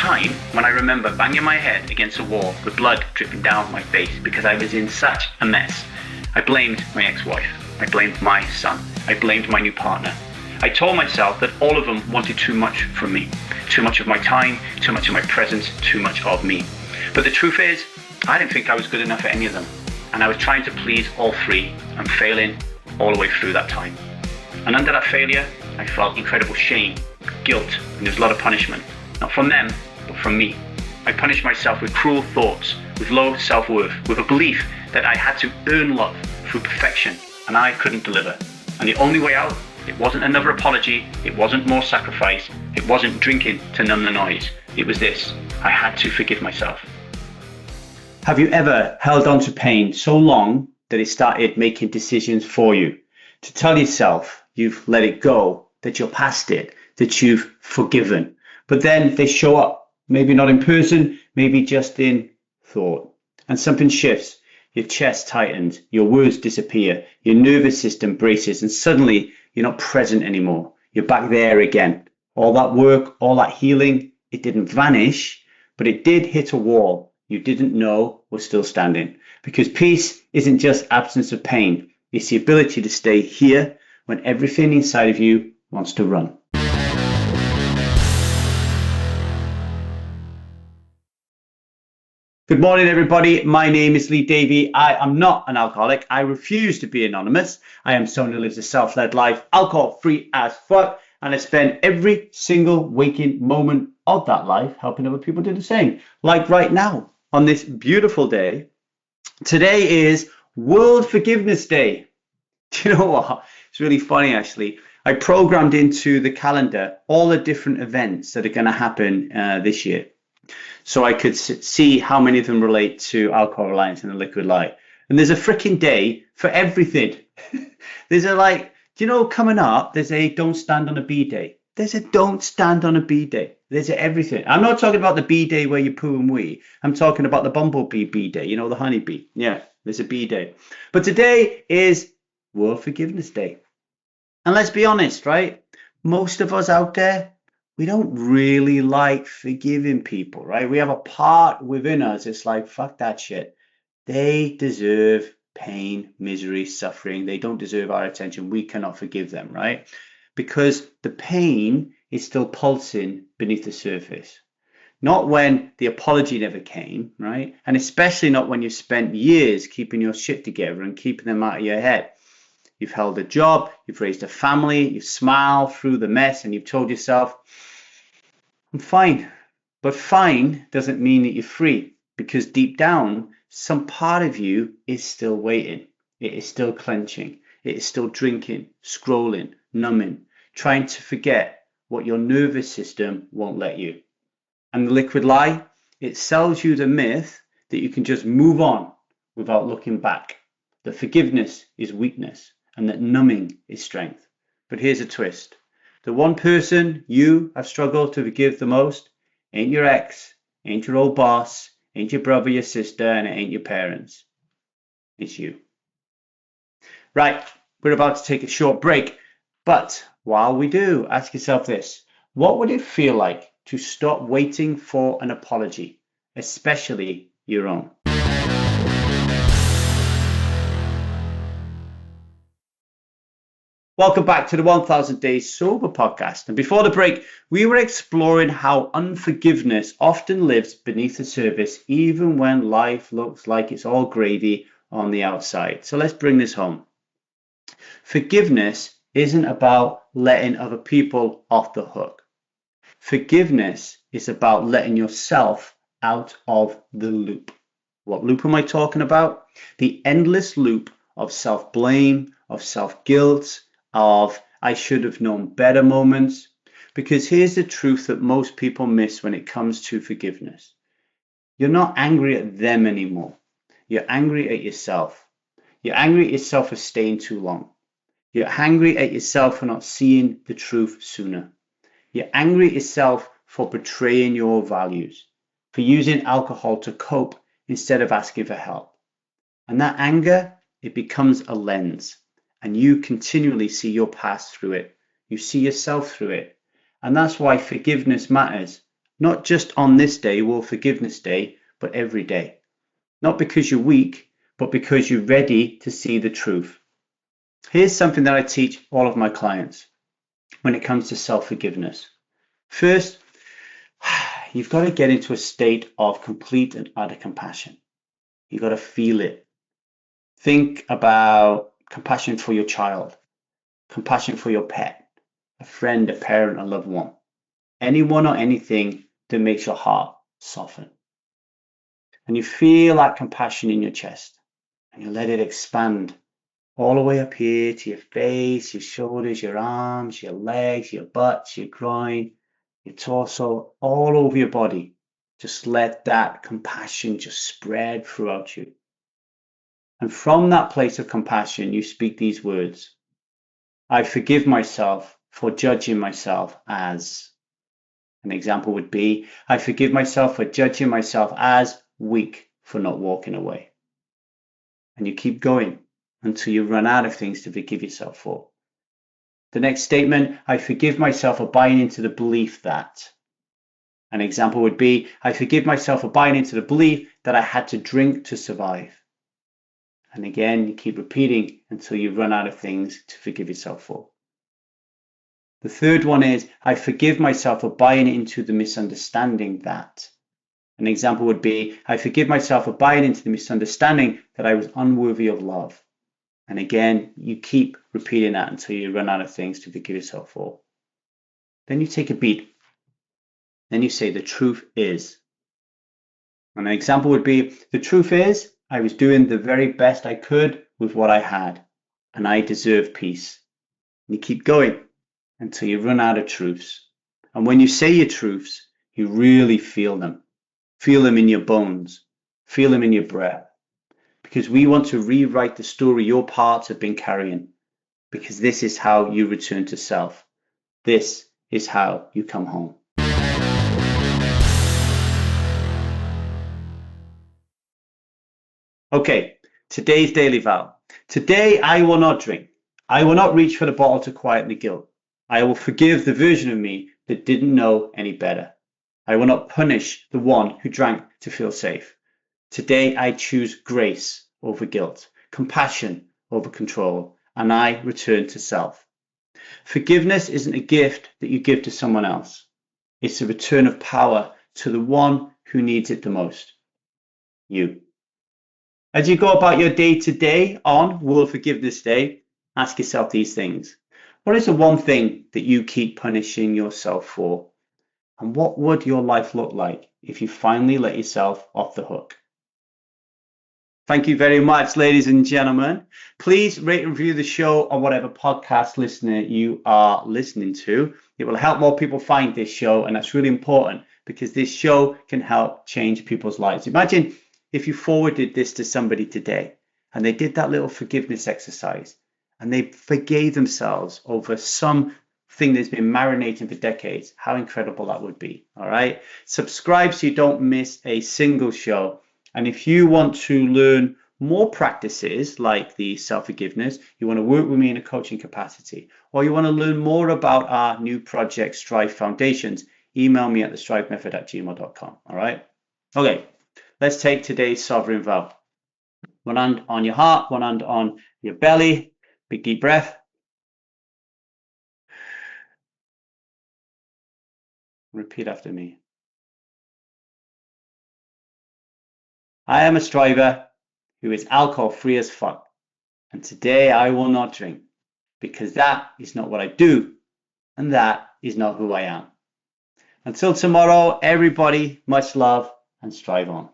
time when I remember banging my head against a wall with blood dripping down my face because I was in such a mess. I blamed my ex-wife. I blamed my son. I blamed my new partner. I told myself that all of them wanted too much from me. Too much of my time, too much of my presence, too much of me. But the truth is, I didn't think I was good enough for any of them. And I was trying to please all three and failing all the way through that time. And under that failure, I felt incredible shame, guilt, and there was a lot of punishment. Not from them, but from me. I punished myself with cruel thoughts, with low self-worth, with a belief that I had to earn love through perfection, and I couldn't deliver. And the only way out, it wasn't another apology, it wasn't more sacrifice, it wasn't drinking to numb the noise. It was this: I had to forgive myself. Have you ever held on to pain so long that it started making decisions for you? To tell yourself you've let it go, that you're past it, that you've forgiven. But then they show up, maybe not in person, maybe just in thought. And something shifts. Your chest tightens, your words disappear, your nervous system braces, and suddenly you're not present anymore. You're back there again. All that work, all that healing, it didn't vanish, but it did hit a wall you didn't know was still standing. Because peace isn't just absence of pain. It's the ability to stay here when everything inside of you wants to run. Good morning, everybody. My name is Davy. I am not an alcoholic. I refuse to be anonymous. I am someone who lives a self-led life, alcohol-free as fuck, and I spend every single waking moment of that life helping other people do the same. Like right now, on this beautiful day. Today is World Forgiveness Day. Do you know what? It's really funny, actually. I programmed into the calendar all the different events that are going to happen this year, so I could see how many of them relate to alcohol reliance and the liquid lie. And there's a freaking day for everything. There's a do you know, coming up, there's a don't stand on a bee day. There's a don't stand on a bee day. There's everything. I'm not talking about the bee day where you poo and wee. I'm talking about the bumblebee bee day, you know, the honeybee. Yeah, there's a bee day. But today is World Forgiveness Day. And let's be honest, right? Most of us out there, we don't really like forgiving people, right? We have a part within us. It's like, fuck that shit. They deserve pain, misery, suffering. They don't deserve our attention. We cannot forgive them, right? Because the pain is still pulsing beneath the surface. Not when the apology never came, right? And especially not when you spent years keeping your shit together and keeping them out of your head. You've held a job, you've raised a family, you've smiled through the mess, and you've told yourself, I'm fine. But fine doesn't mean that you're free, because deep down, some part of you is still waiting. It is still clenching. It is still drinking, scrolling, numbing, trying to forget what your nervous system won't let you. And the liquid lie, it sells you the myth that you can just move on without looking back, that forgiveness is weakness and that numbing is strength. But here's a twist. The one person you have struggled to forgive the most ain't your ex, ain't your old boss, ain't your brother, your sister, and it ain't your parents. It's you. Right, we're about to take a short break. But while we do, ask yourself this. What would it feel like to stop waiting for an apology, especially your own? Welcome back to the 1000 Days Sober podcast. And before the break, we were exploring how unforgiveness often lives beneath the surface, even when life looks like it's all gravy on the outside. So let's bring this home. Forgiveness isn't about letting other people off the hook. Forgiveness is about letting yourself out of the loop. What loop am I talking about? The endless loop of self-blame, of self-guilt, of I should have known better moments. Because here's the truth that most people miss when it comes to forgiveness. You're not angry at them anymore. You're angry at yourself. You're angry at yourself for staying too long. You're angry at yourself for not seeing the truth sooner. You're angry at yourself for betraying your values, for using alcohol to cope instead of asking for help. And that anger, it becomes a lens, and you continually see your past through it. You see yourself through it. And that's why forgiveness matters Not just on this day, World Forgiveness Day, but every day. Not because you're weak, but because you're ready to see the truth. Here's something that I teach all of my clients when it comes to self-forgiveness. First, you've got to get into a state of complete and utter compassion. You've got to feel it. Think about compassion for your child, compassion for your pet, a friend, a parent, a loved one, anyone or anything that makes your heart soften. And you feel that compassion in your chest, and you let it expand all the way up here to your face, your shoulders, your arms, your legs, your butt, your groin, your torso, all over your body. Just let that compassion just spread throughout you. And from that place of compassion, you speak these words. I forgive myself for judging myself as. An example would be, I forgive myself for judging myself as weak for not walking away. And you keep going until you run out of things to forgive yourself for. The next statement, I forgive myself for buying into the belief that. An example would be, I forgive myself for buying into the belief that I had to drink to survive. And again, you keep repeating until you run out of things to forgive yourself for. The third one is, I forgive myself for buying into the misunderstanding that. An example would be, I forgive myself for buying into the misunderstanding that I was unworthy of love. And again, you keep repeating that until you run out of things to forgive yourself for. Then you take a beat. Then you say, the truth is. And an example would be, the truth is, I was doing the very best I could with what I had, and I deserve peace. And you keep going until you run out of truths. And when you say your truths, you really feel them. Feel them in your bones. Feel them in your breath. Because we want to rewrite the story your parts have been carrying. Because this is how you return to self. This is how you come home. Okay, today's daily vow. Today I will not drink. I will not reach for the bottle to quiet the guilt. I will forgive the version of me that didn't know any better. I will not punish the one who drank to feel safe. Today I choose grace over guilt, compassion over control, and I return to self. Forgiveness isn't a gift that you give to someone else. It's a return of power to the one who needs it the most. You. As you go about your day to day on World Forgiveness Day, ask yourself these things. What is the one thing that you keep punishing yourself for? And what would your life look like if you finally let yourself off the hook? Thank you very much, ladies and gentlemen. Please rate and review the show on whatever podcast listener you are listening to. It will help more people find this show, and that's really important because this show can help change people's lives. Imagine if you forwarded this to somebody today and they did that little forgiveness exercise and they forgave themselves over something that's been marinating for decades. How incredible that would be. All right. Subscribe so you don't miss a single show. And if you want to learn more practices like the self-forgiveness, you want to work with me in a coaching capacity, or you want to learn more about our new project, Strive Foundations, email me at thestrivemethod@gmail.com. All right. Okay. Let's take today's sovereign vow. One hand on your heart, one hand on your belly. Big deep breath. Repeat after me. I am a striver who is alcohol free as fuck. And today I will not drink because that is not what I do. And that is not who I am. Until tomorrow, everybody, much love and strive on.